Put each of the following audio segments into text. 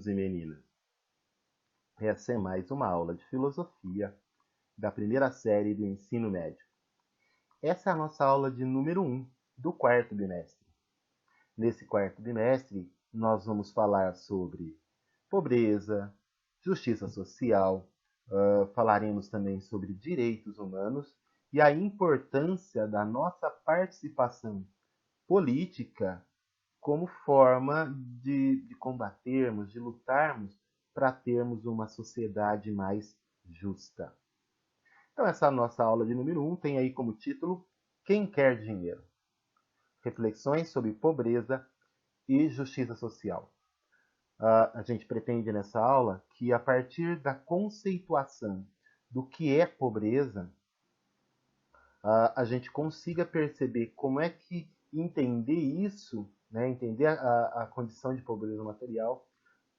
meninos e meninas. Essa é mais uma aula de filosofia da primeira série do ensino médio. Essa é a nossa aula de número 1 do quarto bimestre. Nesse quarto bimestre, nós vamos falar sobre pobreza, justiça social, falaremos também sobre direitos humanos e a importância da nossa participação política como forma de combatermos, de lutarmos para termos uma sociedade mais justa. Então, essa nossa aula de número 1 tem aí como título Quem Quer Dinheiro? Reflexões sobre pobreza e justiça social. A gente pretende nessa aula que, a partir da conceituação do que é pobreza, a gente consiga perceber como é que entender isso, né, entender a condição de pobreza material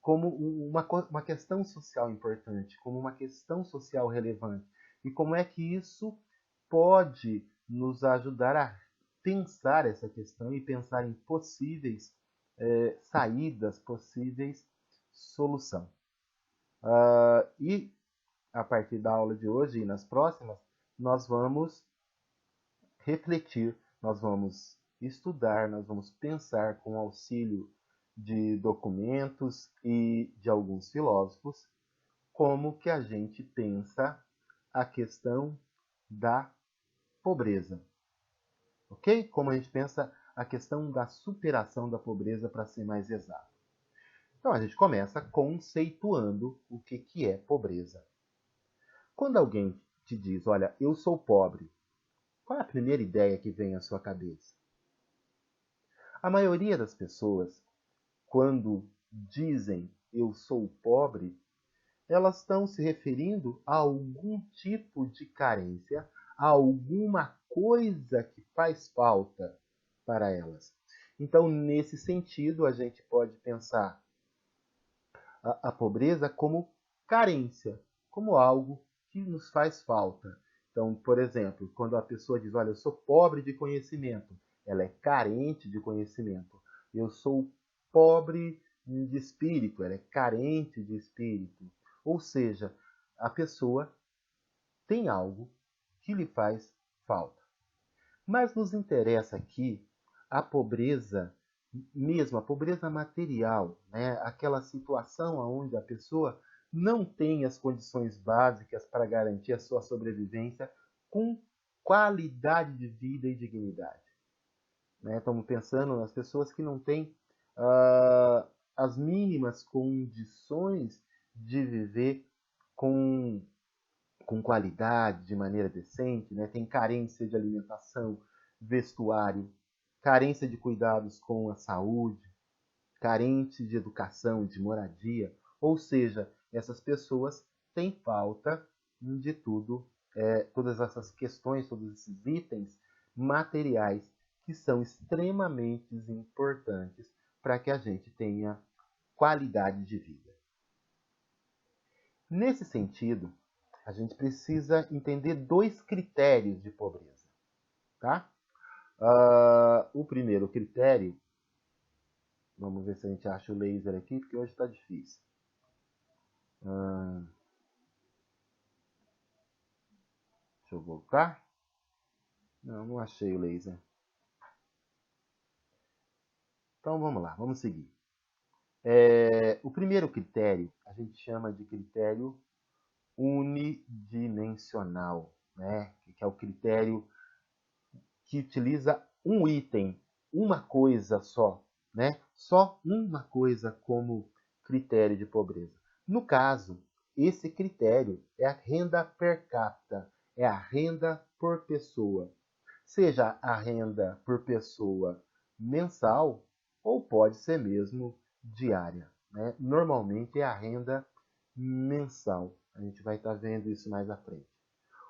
como uma questão social importante, como uma questão social relevante, e como é que isso pode nos ajudar a pensar essa questão e pensar em possíveis saídas, possíveis solução. E a partir da aula de hoje e nas próximas, nós vamos refletir, nós vamos estudar, nós vamos pensar com o auxílio de documentos e de alguns filósofos como que a gente pensa a questão da pobreza. Ok? Como a gente pensa a questão da superação da pobreza, para ser mais exato. Então, a gente começa conceituando o que é pobreza. Quando alguém te diz, olha, eu sou pobre, qual é a primeira ideia que vem à sua cabeça? A maioria das pessoas, quando dizem eu sou pobre, elas estão se referindo a algum tipo de carência, a alguma coisa que faz falta para elas. Então, nesse sentido, a gente pode pensar a pobreza como carência, como algo que nos faz falta. Então, por exemplo, quando a pessoa diz, olha, eu sou pobre de conhecimento, ela é carente de conhecimento. Eu sou pobre de espírito, ela é carente de espírito. Ou seja, a pessoa tem algo que lhe faz falta. Mas nos interessa aqui a pobreza mesmo, a pobreza material, né? Aquela situação onde a pessoa não tem as condições básicas para garantir a sua sobrevivência com qualidade de vida e dignidade. Né? Estamos pensando nas pessoas que não têm as mínimas condições de viver com qualidade, de maneira decente, né? Tem carência de alimentação, vestuário, carência de cuidados com a saúde, carente de educação, de moradia. Ou seja, essas pessoas têm falta de tudo, todas essas questões, todos esses itens materiais que são extremamente importantes para que a gente tenha qualidade de vida. Nesse sentido, a gente precisa entender dois critérios de pobreza. Tá? O primeiro critério, vamos ver se a gente acha o laser aqui, porque hoje está difícil. Deixa eu voltar. Não achei o laser. Então vamos lá, vamos seguir. O primeiro critério a gente chama de critério unidimensional, né? Que é o critério que utiliza um item, uma coisa só, né? Só uma coisa como critério de pobreza. No caso, esse critério é a renda per capita, é a renda por pessoa. Seja a renda por pessoa mensal ou pode ser mesmo diária. Né? Normalmente é a renda mensal. A gente vai estar vendo isso mais à frente.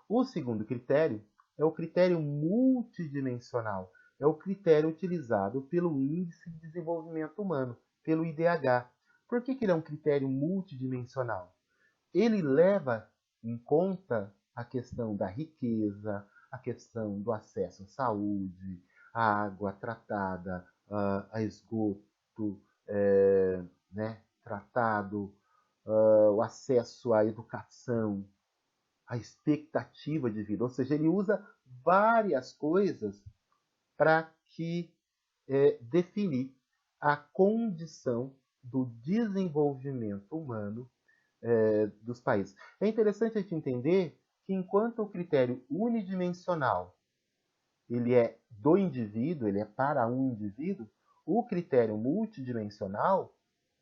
O segundo critério é o critério multidimensional. É o critério utilizado pelo Índice de Desenvolvimento Humano, pelo IDH. Por que ele é um critério multidimensional? Ele leva em conta a questão da riqueza, a questão do acesso à saúde, à água tratada, a esgoto, né? tratado, o acesso à educação, a expectativa de vida. Ou seja, ele usa várias coisas para definir a condição do desenvolvimento humano dos países. É interessante a gente entender que enquanto o critério unidimensional ele é do indivíduo, ele é para um indivíduo, o critério multidimensional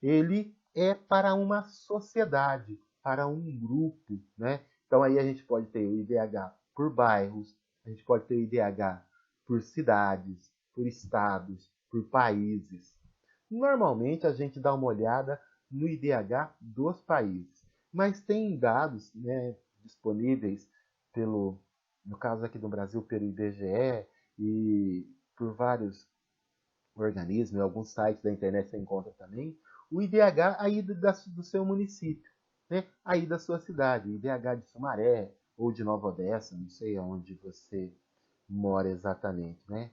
ele é para uma sociedade, para um grupo, né? Então aí a gente pode ter o IDH por bairros, a gente pode ter o IDH por cidades, por estados, por países. Normalmente a gente dá uma olhada no IDH dos países, mas tem dados, né, disponíveis no caso aqui do Brasil, pelo IBGE e por vários organismos, em alguns sites da internet você encontra também, o IDH aí do seu município, né? Aí da sua cidade, IDH de Sumaré ou de Nova Odessa, não sei aonde você mora exatamente, né?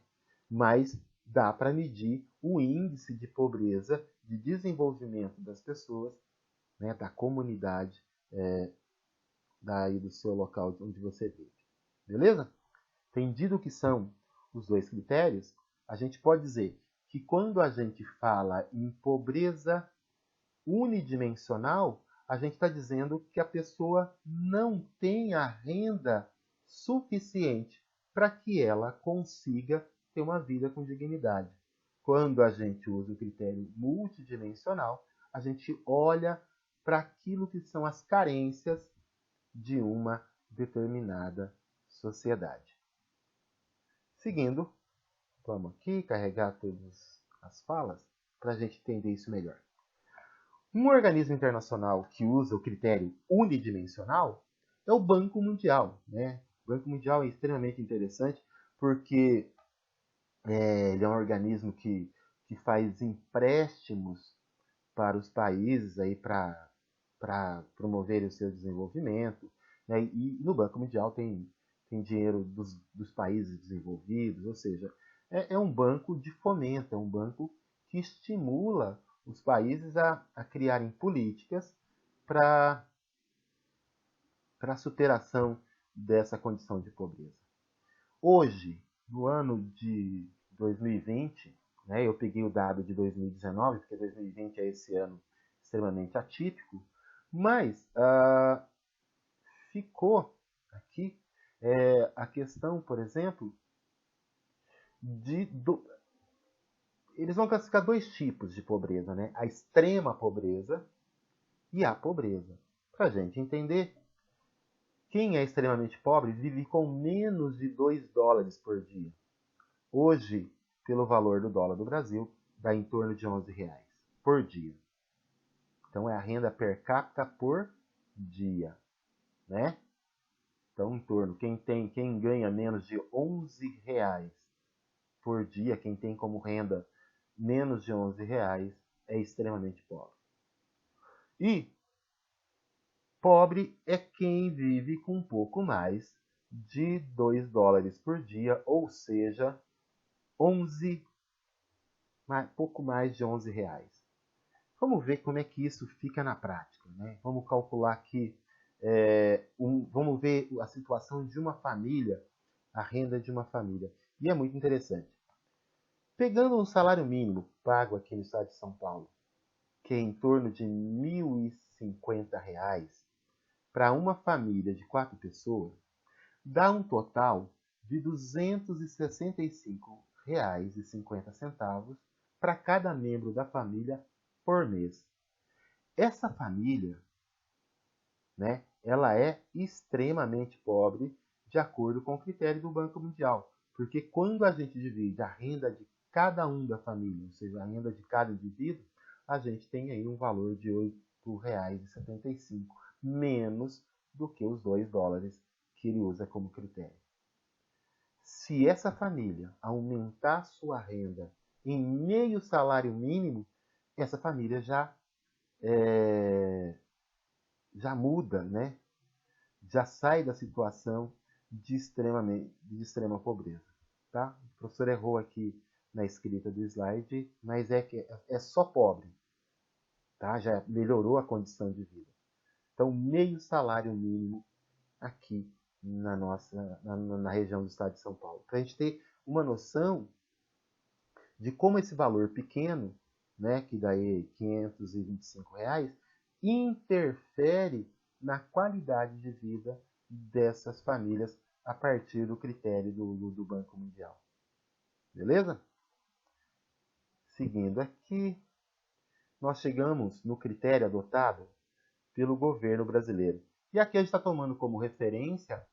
Mas dá para medir o índice de pobreza, de desenvolvimento das pessoas, né? Da comunidade, daí do seu local onde você vive. Beleza? Entendido o que são os dois critérios, a gente pode dizer que quando a gente fala em pobreza unidimensional, a gente está dizendo que a pessoa não tem a renda suficiente para que ela consiga ter uma vida com dignidade. Quando a gente usa o critério multidimensional, a gente olha para aquilo que são as carências de uma determinada sociedade. Seguindo, vamos aqui carregar todas as falas para a gente entender isso melhor. Um organismo internacional que usa o critério unidimensional é o Banco Mundial, né? O Banco Mundial é extremamente interessante porque ele é um organismo que faz empréstimos para os países aí para promover o seu desenvolvimento, né? E no Banco Mundial tem dinheiro dos países desenvolvidos, ou seja, é um banco de fomento, é um banco que estimula os países a criarem políticas para a superação dessa condição de pobreza. Hoje, no ano de 2020, né, eu peguei o dado de 2019, porque 2020 é esse ano extremamente atípico, mas ficou aqui a questão, por exemplo, eles vão classificar dois tipos de pobreza, né? A extrema pobreza e a pobreza. Para a gente entender, quem é extremamente pobre vive com menos de 2 dólares por dia. Hoje, pelo valor do dólar do Brasil, dá em torno de 11 reais por dia. Então é a renda per capita por dia, né? Então, quem ganha menos de 11 reais por dia, quem tem como renda menos de 11 reais, é extremamente pobre. E pobre é quem vive com um pouco mais de 2 dólares por dia, ou seja, pouco mais de 11 reais. Vamos ver como é que isso fica na prática, né? Vamos calcular aqui, vamos ver a situação de uma família, a renda de uma família. E é muito interessante. Pegando um salário mínimo pago aqui no estado de São Paulo, que é em torno de R$ 1.050, para uma família de 4 pessoas, dá um total de R$ 265,50 para cada membro da família por mês. Essa família, né, ela é extremamente pobre de acordo com o critério do Banco Mundial, porque quando a gente divide a renda de cada um da família, ou seja, a renda de cada indivíduo, a gente tem aí um valor de R$ 8,75, menos do que os 2 dólares que ele usa como critério. Se essa família aumentar sua renda em meio salário mínimo, essa família já muda, né? Já sai da situação de extrema pobreza. Tá? O professor errou aqui na escrita do slide, mas é só pobre. tá? Já melhorou a condição de vida. Então, meio salário mínimo aqui na região do estado de São Paulo. Para a gente ter uma noção de como esse valor pequeno, né, que daí R$ 525, interfere na qualidade de vida dessas famílias a partir do critério do Banco Mundial. Beleza? Seguindo aqui, nós chegamos no critério adotado pelo governo brasileiro. E aqui a gente está tomando como referência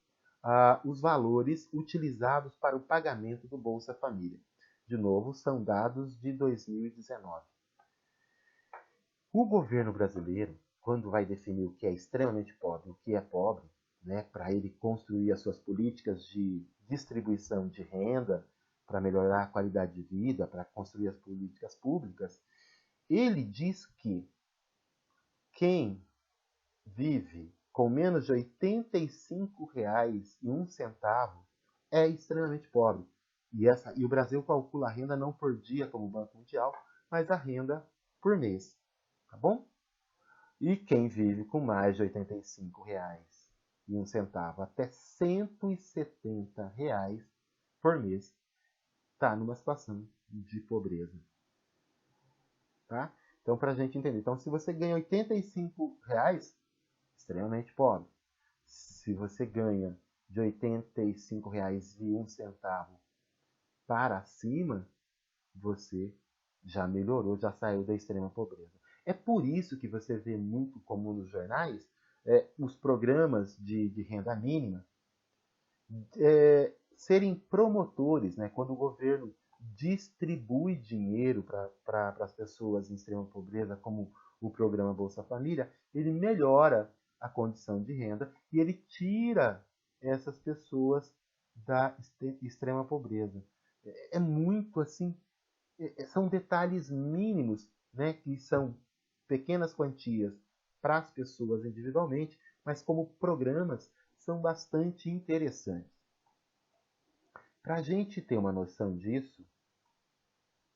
os valores utilizados para o pagamento do Bolsa Família. De novo, são dados de 2019. O governo brasileiro, quando vai definir o que é extremamente pobre, o que é pobre, né, para ele construir as suas políticas de distribuição de renda, para melhorar a qualidade de vida, para construir as políticas públicas, ele diz que quem vive com menos de R$ 85,01 é extremamente pobre. E o Brasil calcula a renda não por dia, como o Banco Mundial, mas a renda por mês. Tá bom? E quem vive com mais de R$ 85,01 até R$ 170 por mês está numa situação de pobreza. Tá? Então, para a gente entender. Então, se você ganha R$ 85, extremamente pobre. Se você ganha de R$ 85,01 para cima, você já melhorou, já saiu da extrema pobreza. É por isso que você vê muito comum nos jornais os programas de renda mínima serem promotores, né? Quando o governo distribui dinheiro para as pessoas em extrema pobreza, como o programa Bolsa Família, ele melhora a condição de renda e ele tira essas pessoas da extrema pobreza. É muito assim, são detalhes mínimos, né, que são pequenas quantias para as pessoas individualmente, mas como programas são bastante interessantes. Para a gente ter uma noção disso,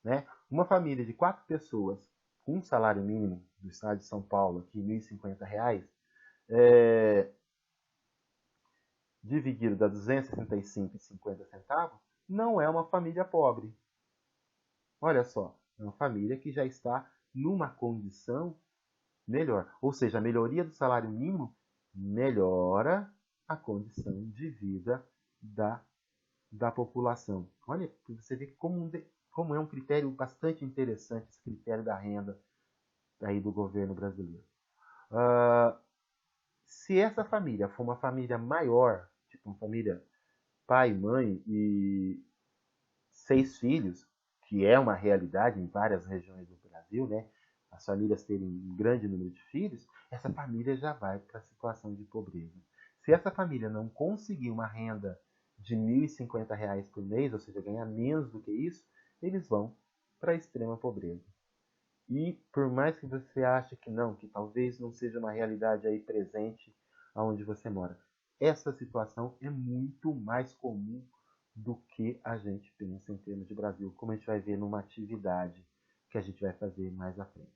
né, uma família de 4 pessoas com um salário mínimo do estado de São Paulo, aqui R$ 1.050, dividido da R$ 265,50, não é uma família pobre. Olha só, é uma família que já está numa condição melhor. Ou seja, a melhoria do salário mínimo melhora a condição de vida da população. Olha, você vê como é um critério bastante interessante, esse critério da renda aí do governo brasileiro. Se essa família for uma família maior, tipo uma família pai, mãe e 6 filhos, que é uma realidade em várias regiões do Brasil, né? As famílias terem um grande número de filhos, essa família já vai para a situação de pobreza. Se essa família não conseguir uma renda de R$ 1.050 por mês, ou seja, ganhar menos do que isso, eles vão para a extrema pobreza. E por mais que você ache que não, que talvez não seja uma realidade aí presente onde você mora, essa situação é muito mais comum do que a gente pensa em termos de Brasil, como a gente vai ver numa atividade que a gente vai fazer mais à frente.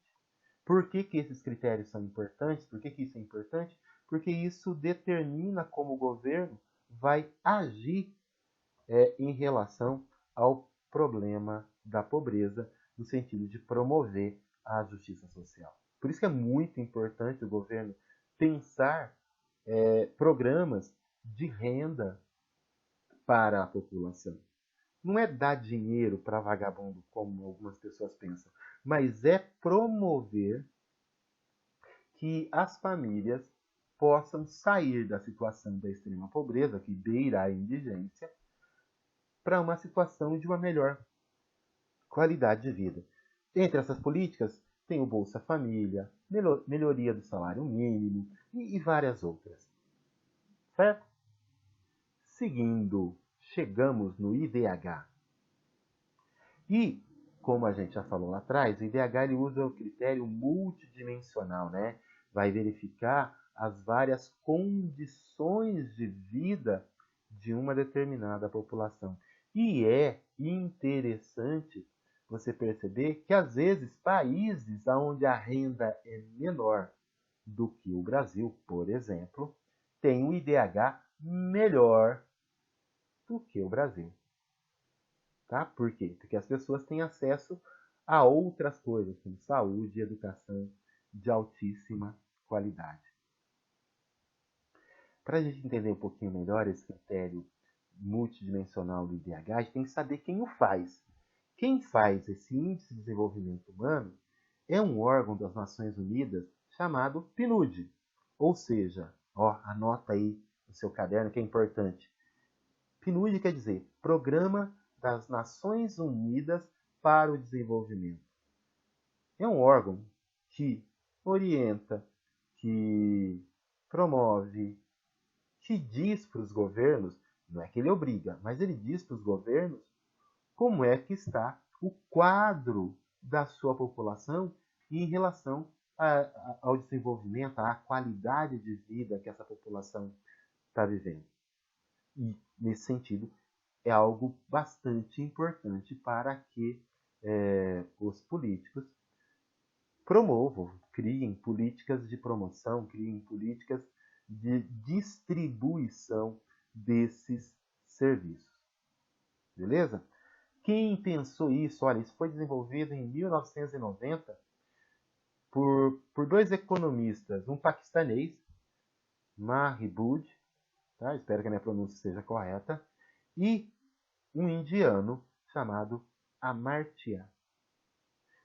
Por que esses critérios são importantes? Por que isso é importante? Porque isso determina como o governo vai agir em relação ao problema da pobreza, no sentido de promover a justiça social. Por isso que é muito importante o governo pensar programas de renda para a população. Não é dar dinheiro para vagabundo, como algumas pessoas pensam, mas é promover que as famílias possam sair da situação da extrema pobreza, que beira a indigência, para uma situação de uma melhor qualidade de vida. Entre essas políticas, tem o Bolsa Família, melhoria do salário mínimo e várias outras. Certo? Seguindo, chegamos no IDH. E, como a gente já falou lá atrás, o IDH ele usa o critério multidimensional, né? Vai verificar as várias condições de vida de uma determinada população. E é interessante você perceber que, às vezes, países onde a renda é menor do que o Brasil, por exemplo, têm um IDH melhor do que o Brasil. Tá? Por quê? Porque as pessoas têm acesso a outras coisas, como saúde e educação de altíssima qualidade. Para a gente entender um pouquinho melhor esse critério multidimensional do IDH, a gente tem que saber quem o faz. Quem faz esse Índice de Desenvolvimento Humano é um órgão das Nações Unidas chamado PNUD. Ou seja, anota aí no seu caderno que é importante. PNUD quer dizer Programa das Nações Unidas para o Desenvolvimento. É um órgão que orienta, que promove, que diz para os governos, não é que ele obriga, mas ele diz para os governos como é que está o quadro da sua população em relação ao desenvolvimento, à qualidade de vida que essa população está vivendo. E, nesse sentido, é algo bastante importante para que os políticos promovam, criem políticas de promoção, criem políticas de distribuição desses serviços. Beleza? Quem pensou isso? Olha, isso foi desenvolvido em 1990 por dois economistas, um paquistanês, Mahbub, tá? Espero que a minha pronúncia seja correta, e um indiano chamado Amartya.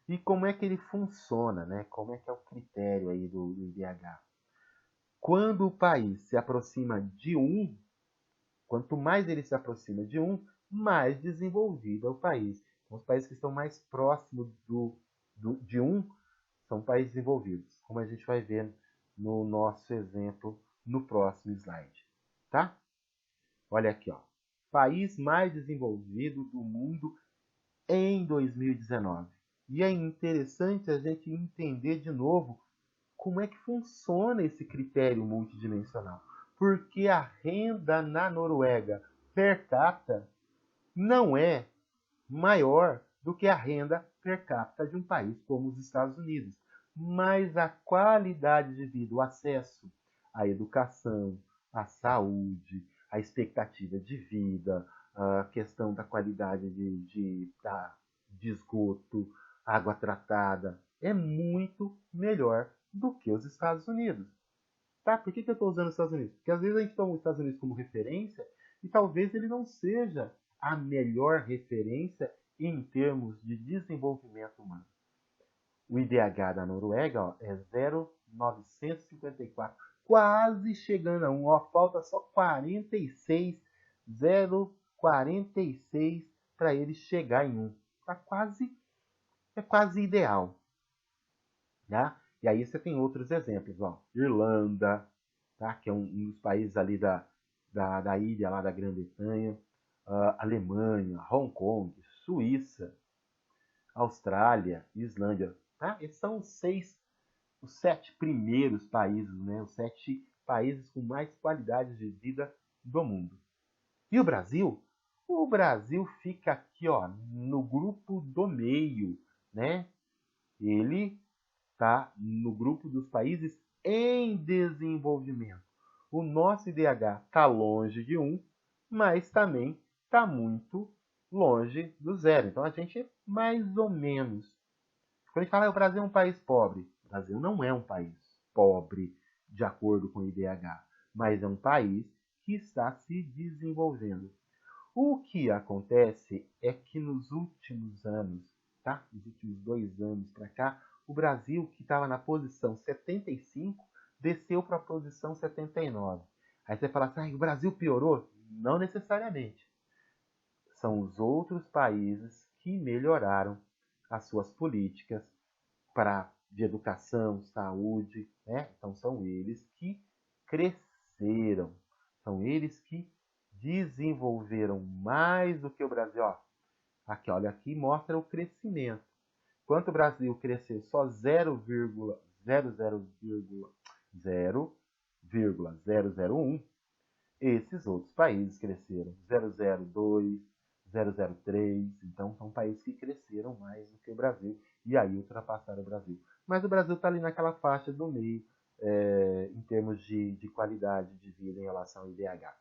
E como é que ele funciona, né? Como é que é o critério aí do IDH? Quando o país se aproxima de 1, quanto mais ele se aproxima de 1, mais desenvolvido é o país. Então, os países que estão mais próximos de 1 são países desenvolvidos, como a gente vai ver no nosso exemplo no próximo slide. Tá? Olha aqui, ó. País mais desenvolvido do mundo em 2019. E é interessante a gente entender de novo como é que funciona esse critério multidimensional. Porque a renda na Noruega per capita não é maior do que a renda per capita de um país como os Estados Unidos. Mas a qualidade de vida, o acesso à educação, à saúde, à expectativa de vida, a questão da qualidade de esgoto, água tratada, é muito melhor do que os Estados Unidos. Tá? Por que eu estou usando os Estados Unidos? Porque às vezes a gente toma os Estados Unidos como referência e talvez ele não seja a melhor referência em termos de desenvolvimento humano. O IDH da Noruega é 0,954, quase chegando a 1, falta só 46, 0,46 para ele chegar em 1. É quase ideal. Tá? E aí você tem outros exemplos, Irlanda, tá? Que é um dos países ali da ilha lá da Grã-Bretanha, Alemanha, Hong Kong, Suíça, Austrália, Islândia. Tá? Esses são os 7 primeiros países, né? Os 7 países com mais qualidade de vida do mundo. E o Brasil? O Brasil fica aqui, no grupo do meio, né? Ele está no grupo dos países em desenvolvimento. O nosso IDH está longe de 1, mas também está muito longe do 0. Então a gente é mais ou menos. Quando a gente fala que o Brasil é um país pobre, o Brasil não é um país pobre de acordo com o IDH, mas é um país que está se desenvolvendo. O que acontece é que nos últimos anos, tá? Nos últimos 2 anos para cá, o Brasil, que estava na posição 75, desceu para a posição 79. Aí você fala assim, o Brasil piorou? Não necessariamente. São os outros países que melhoraram as suas políticas de educação, saúde, né? Então são eles que cresceram, são eles que desenvolveram mais do que o Brasil. Aqui, olha, aqui mostra o crescimento. Enquanto o Brasil cresceu só 0,001, esses outros países cresceram 0,02, 0,03. Então, são países que cresceram mais do que o Brasil e aí ultrapassaram o Brasil. Mas o Brasil está ali naquela faixa do meio, em termos de qualidade de vida em relação ao IDH.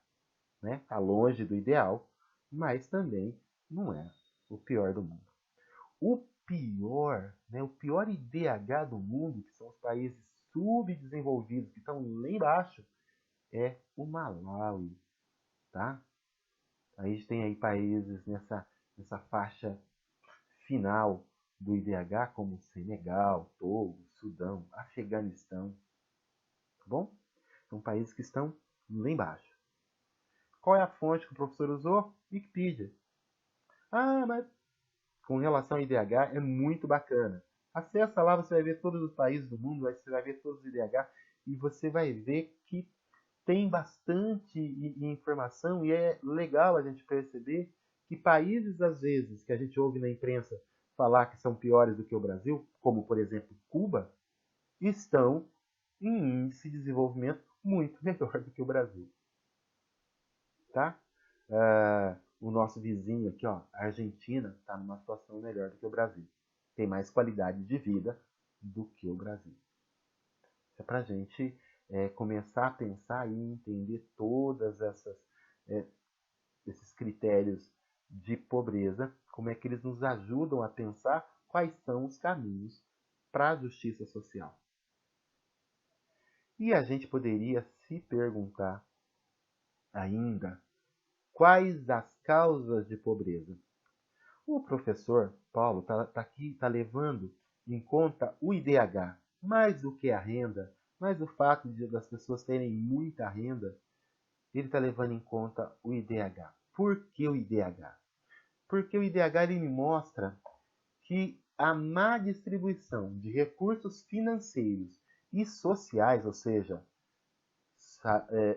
Está longe do ideal, mas também não é o pior do mundo. O pior IDH do mundo, que são os países subdesenvolvidos, que estão lá embaixo, é o Malawi. Tá? A gente tem aí países nessa faixa final do IDH, como Senegal, Togo, Sudão, Afeganistão. Tá bom? São países que estão lá embaixo. Qual é a fonte que o professor usou? Wikipedia. Ah, mas com relação ao IDH é muito bacana. Acessa lá, você vai ver todos os países do mundo, você vai ver todos os IDH e você vai ver que tem bastante informação e é legal a gente perceber que países, às vezes, que a gente ouve na imprensa falar que são piores do que o Brasil, como, por exemplo, Cuba, estão em índice de desenvolvimento muito melhor do que o Brasil. Tá? O nosso vizinho aqui, ó, a Argentina, está numa situação melhor do que o Brasil. Tem mais qualidade de vida do que o Brasil. É para a gente começar a pensar e entender todas esses critérios de pobreza, como é que eles nos ajudam a pensar quais são os caminhos para a justiça social. E a gente poderia se perguntar ainda quais as causas de pobreza. O professor Paulo está levando em conta o IDH, mais do que a renda, mais o fato das pessoas terem muita renda, ele está levando em conta o IDH. Por que o IDH? Porque o IDH ele me mostra que a má distribuição de recursos financeiros e sociais, ou seja,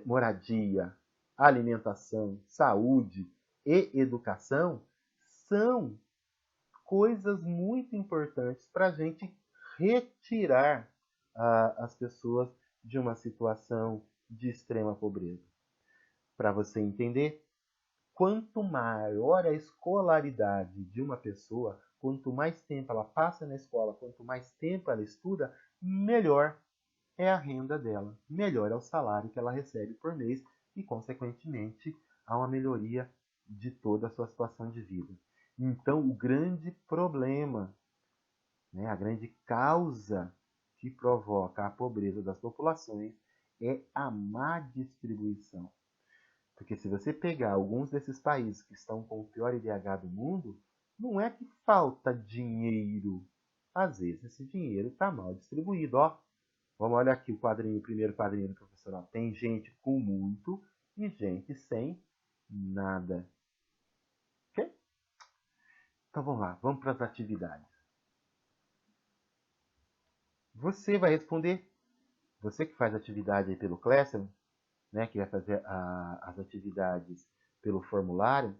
moradia, alimentação, saúde e educação, são coisas muito importantes para a gente retirar as pessoas de uma situação de extrema pobreza. Para você entender, quanto maior a escolaridade de uma pessoa, quanto mais tempo ela passa na escola, quanto mais tempo ela estuda, melhor é a renda dela, melhor é o salário que ela recebe por mês e, consequentemente, há uma melhoria de toda a sua situação de vida. Então, o grande problema, a grande causa que provoca a pobreza das populações é a má distribuição. Porque se você pegar alguns desses países que estão com o pior IDH do mundo, não é que falta dinheiro. Às vezes esse dinheiro está mal distribuído. Vamos olhar aqui o primeiro quadrinho do professor. Tem gente com muito e gente sem nada. Ok? Então vamos lá, vamos para as atividades. Você vai responder, você que faz atividade aí pelo Classroom, que vai fazer as atividades pelo formulário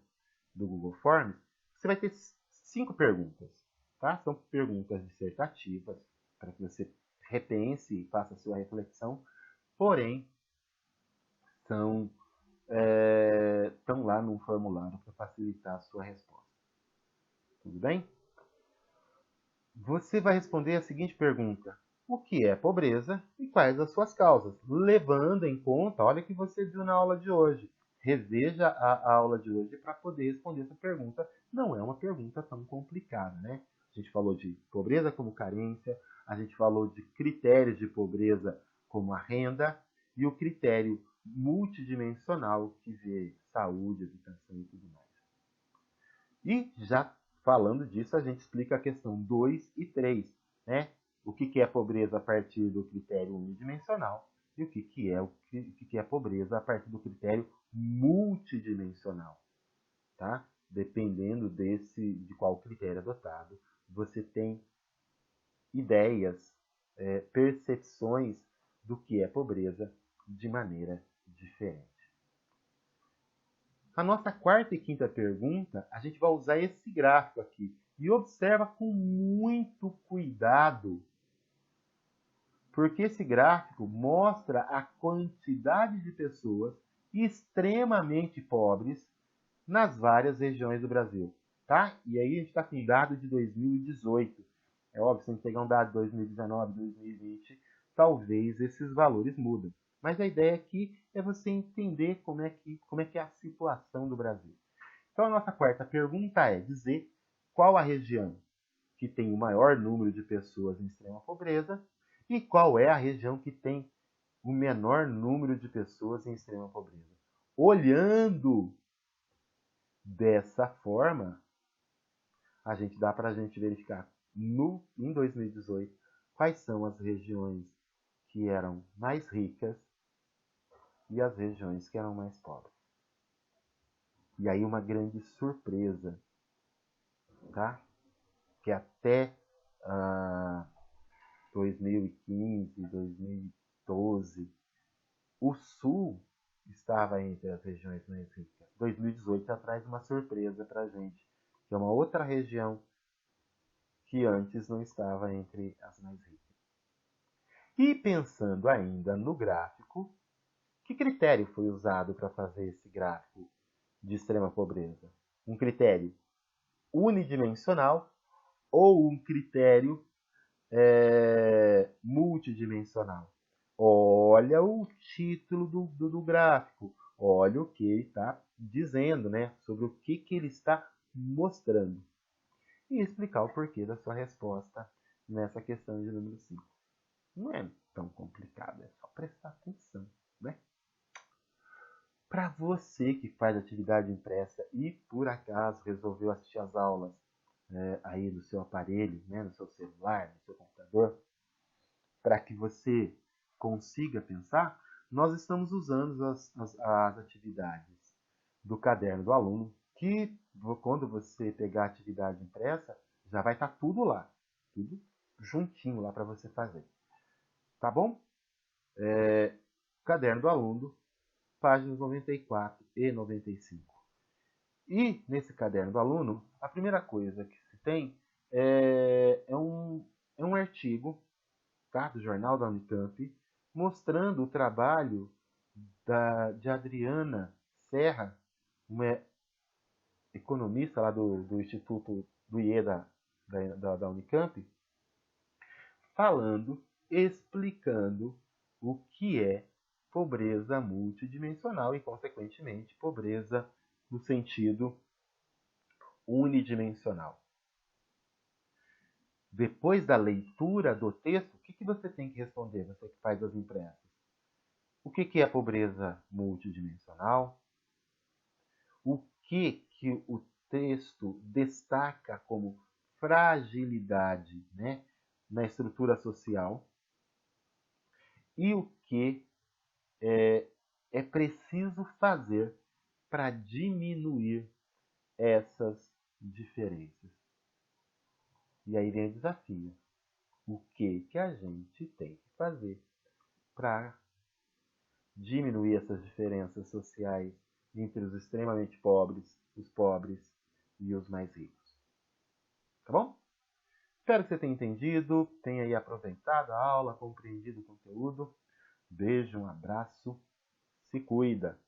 do Google Forms, você vai ter 5 perguntas. Tá? São perguntas dissertativas, para que você repense e faça a sua reflexão, porém, estão lá no formulário para facilitar a sua resposta. Tudo bem? Você vai responder a seguinte pergunta: o que é pobreza e quais as suas causas? Levando em conta, olha o que você viu na aula de hoje. Reveja a aula de hoje para poder responder essa pergunta. Não é uma pergunta tão complicada, né? A gente falou de pobreza como carência, a gente falou de critérios de pobreza como a renda e o critério multidimensional que vê saúde, educação e tudo mais. E já falando disso, a gente explica a questão 2 e 3, né? O que é pobreza a partir do critério unidimensional e o que é pobreza a partir do critério multidimensional, tá? Dependendo de qual critério adotado, você tem ideias, percepções do que é pobreza de maneira diferente. A nossa quarta e quinta pergunta, a gente vai usar esse gráfico aqui. E observa com muito cuidado, porque esse gráfico mostra a quantidade de pessoas extremamente pobres nas várias regiões do Brasil, tá? E aí a gente está com dado de 2018. É óbvio, se a gente pegar um dado de 2019, 2020, talvez esses valores mudem. Mas a ideia aqui é você entender como é que é a situação do Brasil. Então a nossa quarta pergunta é dizer qual a região que tem o maior número de pessoas em extrema pobreza e qual é a região que tem o menor número de pessoas em extrema pobreza. Olhando dessa forma, a gente dá para a gente verificar em 2018 quais são as regiões que eram mais ricas e as regiões que eram mais pobres. E aí uma grande surpresa, tá? Que até 2015, 2012, o Sul estava entre as regiões mais ricas. 2018 já traz uma surpresa para a gente, que é uma outra região que antes não estava entre as mais ricas. E pensando ainda no gráfico, que critério foi usado para fazer esse gráfico de extrema pobreza? Um critério unidimensional ou um critério multidimensional? Olha o título do gráfico, olha o que ele está dizendo, né? Sobre o que ele está mostrando. E explicar o porquê da sua resposta nessa questão de número 5. Não é tão complicado, é só prestar atenção, né? Para você que faz atividade impressa e por acaso resolveu assistir às aulas aí do seu aparelho, né, no seu celular, no seu computador, para que você consiga pensar, nós estamos usando as atividades do caderno do aluno, que quando você pegar a atividade impressa, já vai estar tudo lá, tudo juntinho lá para você fazer. Tá bom? Caderno do aluno, páginas 94 e 95. E nesse caderno do aluno, a primeira coisa que se tem é um artigo, tá, do jornal da Unicamp, mostrando o trabalho de Adriana Serra, uma economista lá do Instituto do IE da Unicamp, falando, explicando o que é pobreza multidimensional e, consequentemente, pobreza no sentido unidimensional. Depois da leitura do texto, o que você tem que responder, você que faz as impressas? O que é pobreza multidimensional? O que o texto destaca como fragilidade, né, na estrutura social? E o que é preciso fazer para diminuir essas diferenças? E aí vem o desafio. O que a gente tem que fazer para diminuir essas diferenças sociais entre os extremamente pobres e os mais ricos? Tá bom? Espero que você tenha entendido, tenha aí aproveitado a aula, compreendido o conteúdo. Beijo, um abraço, se cuida!